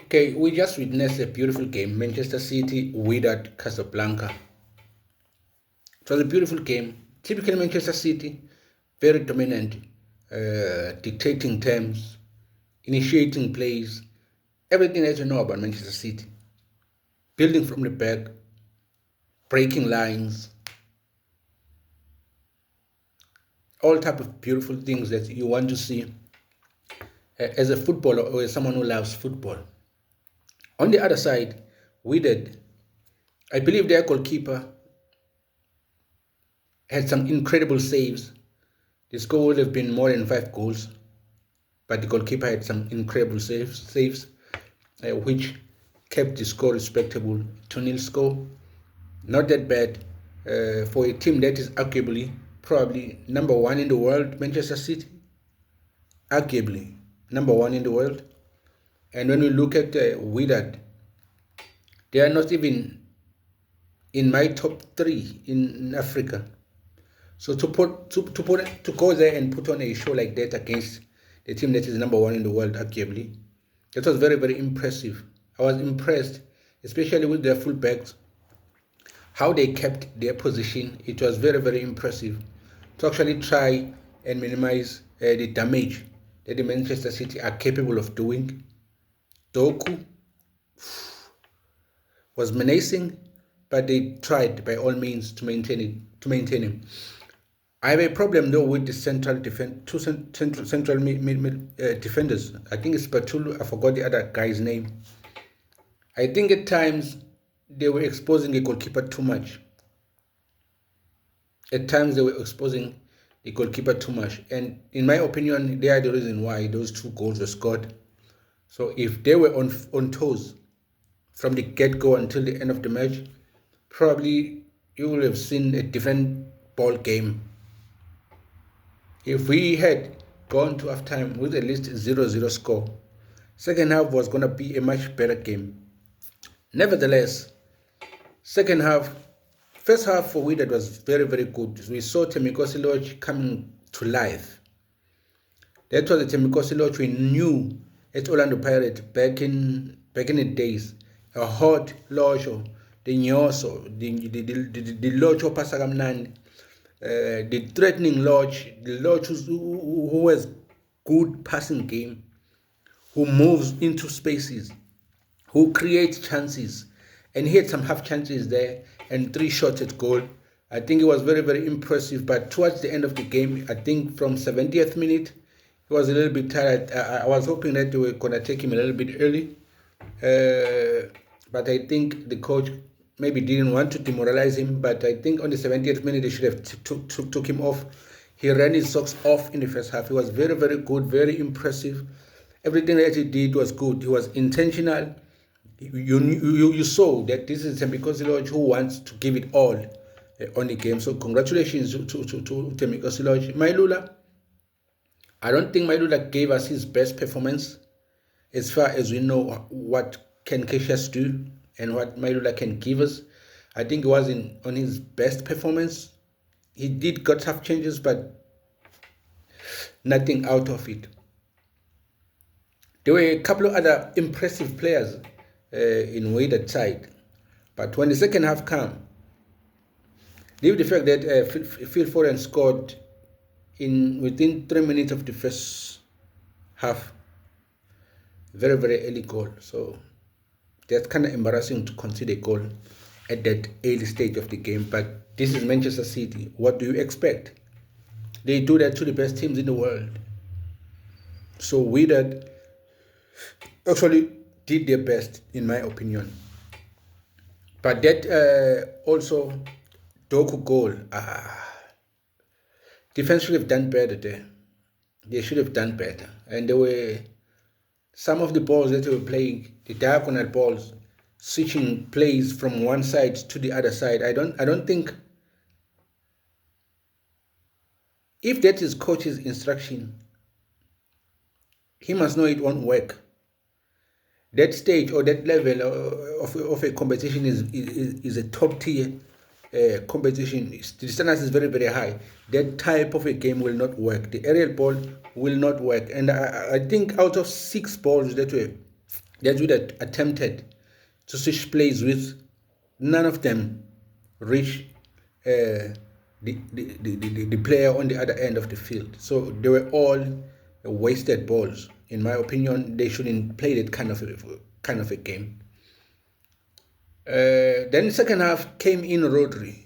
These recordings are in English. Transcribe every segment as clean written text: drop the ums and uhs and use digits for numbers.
Okay, we just witnessed a beautiful game, Manchester City, Wydad, Casablanca. It was a beautiful game. Typical Manchester City, very dominant, dictating terms, initiating plays, everything that you know about Manchester City. Building from the back, breaking lines, all type of beautiful things that you want to see as a footballer or as someone who loves football. On the other side, Wydad, I believe their goalkeeper had some incredible saves. The score would have been more than 5 goals, but the goalkeeper had some incredible saves, which kept the score respectable. 2-0 score, not that bad for a team that is arguably probably number one in the world, Manchester City. Arguably number one in the world. And when we look at Wydad, they are not even in my top three in Africa. So to go there and put on a show like that against the team that is number one in the world, arguably, that was very, very impressive. I was impressed, especially with their fullbacks, how they kept their position. It was very, very impressive to actually try and minimize the damage that the Manchester City are capable of doing. Doku was menacing, but they tried by all means to maintain him. I have a problem though with the two central defenders. I think it's Patulu. I forgot the other guy's name. I think at times they were exposing a goalkeeper too much. At times they were exposing the goalkeeper too much, and in my opinion, they are the reason why those 2 goals were scored. So if they were on toes from the get-go until the end of the match, probably you will have seen a different ball game. If we had gone to halftime with at least 0-0 score, second half was going to be a much better game. Nevertheless, first half for Wydad was very, very good. We saw Thembinkosi Lorch coming to life. That was the Thembinkosi Lorch we knew at Orlando Pirates back in the days. A hot Lorch, the Nyoso, the Lorch opasa kamnandi. The threatening Lodge, the Lodge who has good passing game, who moves into spaces, who creates chances, and he had some half chances there and 3 shots at goal. I think it was very, very impressive. But towards the end of the game, I think from 70th minute, he was a little bit tired. I was hoping that they were gonna take him a little bit early, but I think the coach maybe didn't want to demoralize him, but I think on the 70th minute they should have took him off. He ran his socks off in the first half. He was very, very good, very impressive. Everything that he did was good. He was intentional. You saw that this is Thembinkosi Lorch who wants to give it all on the game. So congratulations to Thembinkosi Lorch. Mailula, I don't think Mailula gave us his best performance as far as we know what Ken Cassius do and what Mailula can give us. I think he was on his best performance. He did got tough changes, but nothing out of it. There were a couple of other impressive players in Wydad side, but when the second half came, leave the fact that Phil Foden scored within 3 minutes of the first half, very, very early goal. So that's kind of embarrassing to concede a goal at that early stage of the game. But this is Manchester City. What do you expect? They do that to the best teams in the world. So Wydad actually did their best, in my opinion. But that also Doku goal, defense should have done better there. They should have done better. And there were some of the balls that they were playing, the diagonal balls, switching plays from one side to the other side. I don't think, if that is coach's instruction, he must know it won't work. That stage or that level of a competition is a top tier competition. The standards is very, very high. That type of a game will not work. The aerial ball will not work. And I think out of 6 balls that were that Wydad attempted to switch plays with, none of them reached the player on the other end of the field. So they were all wasted balls. In my opinion, they shouldn't play that kind of a game. Then second half came in Rodri.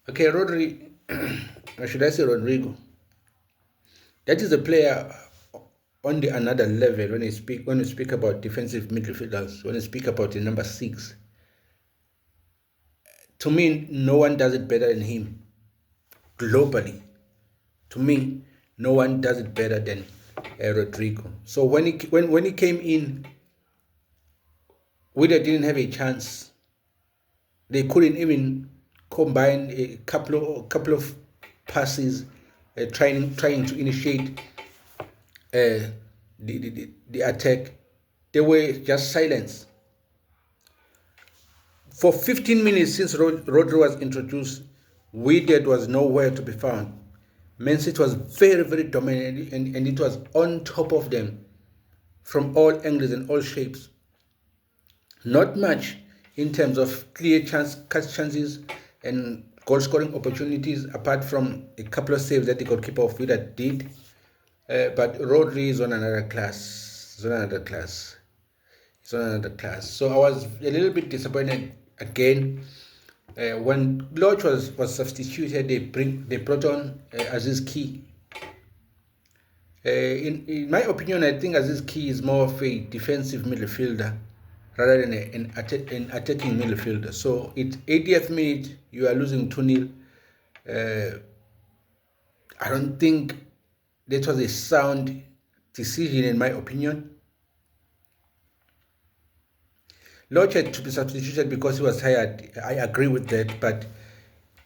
Okay, Rodri, or should I say Rodrigo? That is a player on the another level when you speak about defensive midfielders, when you speak about the number 6. To me, no one does it better than him. Globally, to me, no one does it better than Rodrigo. So when he came in, Wydad didn't have a chance. They couldn't even combine a couple of passes, trying to initiate the attack. They were just silent. For 15 minutes since Rodri was introduced, Wydad was nowhere to be found. Man City was very, very dominant, and it was on top of them from all angles and all shapes. Not much in terms of clear chances and goal scoring opportunities, apart from a couple of saves that the goalkeeper of Wydad did. But Rodri is on another class. He's on another class. So I was a little bit disappointed again when Lodge was substituted. They brought on Aziz Ki. In my opinion, I think Aziz Ki is more of a defensive midfielder rather than an attacking midfielder. So it's 80th minute, you are losing 2-0. I don't think that was a sound decision, in my opinion. Lodge had to be substituted because he was tired. I agree with that, but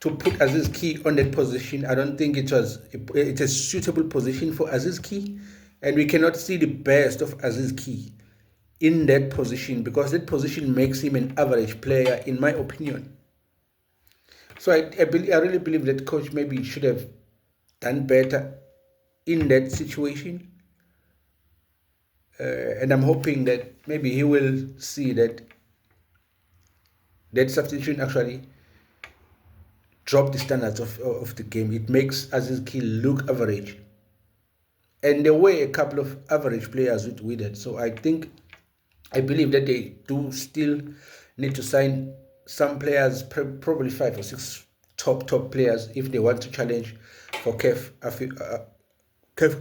to put Aziz Ki on that position, I don't think it's a suitable position for Aziz Ki, and we cannot see the best of Aziz Ki in that position because that position makes him an average player, in my opinion. So I really believe that coach maybe should have done better in that situation. And I'm hoping that maybe he will see that substitution actually drop the standards of the game. It makes Aziz Ki look average. And there were a couple of average players with it. So I believe that they do still need to sign some players, probably 5 or 6 top players, if they want to challenge for CAF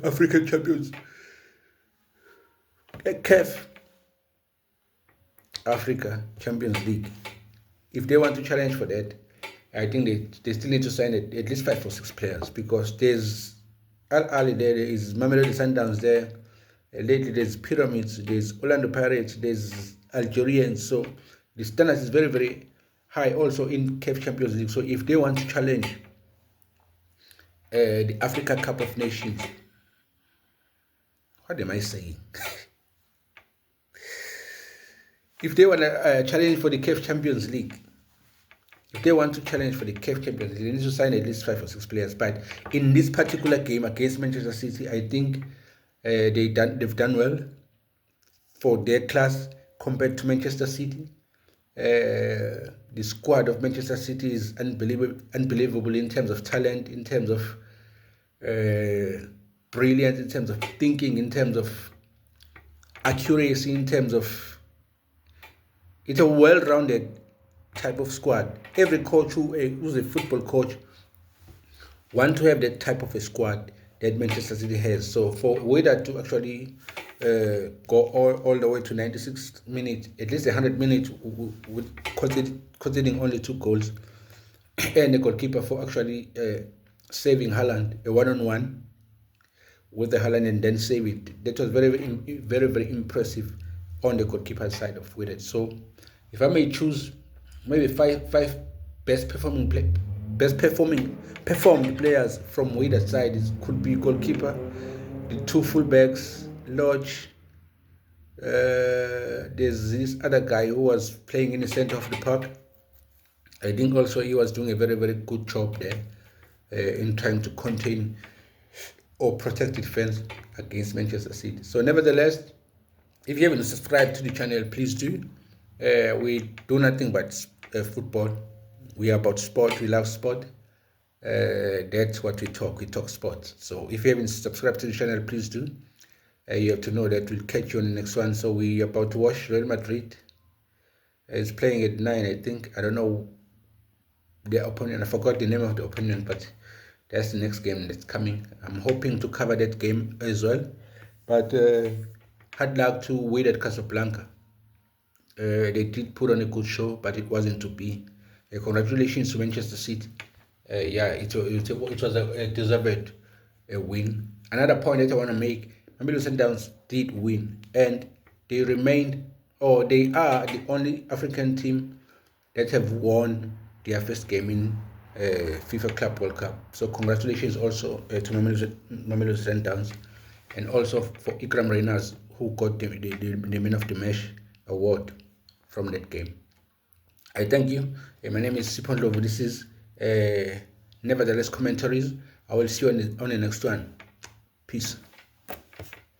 African Champions. CAF Africa Champions League. If they want to challenge for that, I think they still need to sign at least 5 or 6 players, because there's Al Ali there is Mamelodi Sundowns there. Lately there's Pyramids, there's Orlando Pirates, there's Algerians. So the standards is very, very high also in CAF Champions League. So if they want to challenge the Africa Cup of Nations, what am I saying? If they want to challenge for the CAF Champions League, they need to sign at least 5 or 6 players. But in this particular game against Manchester City, I think they've done well for their class compared to Manchester City. The squad of Manchester City is unbelievable in terms of talent, in terms of brilliance, in terms of thinking, in terms of accuracy, in terms of, it's a well-rounded type of squad. Every coach who's a football coach want to have that type of a squad that Manchester City has. So for Wydad to actually go all the way to 96 minutes, at least 100 minutes, with conceding only 2 goals, and the goalkeeper for actually saving Haaland, a one-on-one with the Haaland and then save it. That was very, very, very impressive on the goalkeeper side of Wydad. So if I may choose maybe five best performing performed players from Wydad side, could be goalkeeper, the 2 fullbacks, Lodge. There's this other guy who was playing in the center of the park. I think also he was doing a very, very good job there. in trying to contain or protect defense against Manchester City. So nevertheless, if you haven't subscribed to the channel, please do. We do nothing but football. We are about sport. We love sport. That's what we talk. We talk sport. So if you haven't subscribed to the channel, please do. You have to know that we'll catch you on the next one. So we are about to watch Real Madrid. It's playing at 9, I think. I don't know the opponent. I forgot the name of the opponent, but that's the next game that's coming. I'm hoping to cover that game as well. But hard luck to Wydad Casablanca. They did put on a good show, but it wasn't to be. Congratulations to Manchester City. Yeah, it was a deserved win. Another point that I want to make, Mamelodi Sundowns did win, and they remained, or they are the only African team that have won their first game in FIFA Club World Cup. So congratulations also to Mamelodi Sundowns, and also for Ikram Reyners, who got the Man of the Match award from that game. I thank you. My name is Sipon Lovo. This is Nevertheless Commentaries. I will see you on the next one. Peace.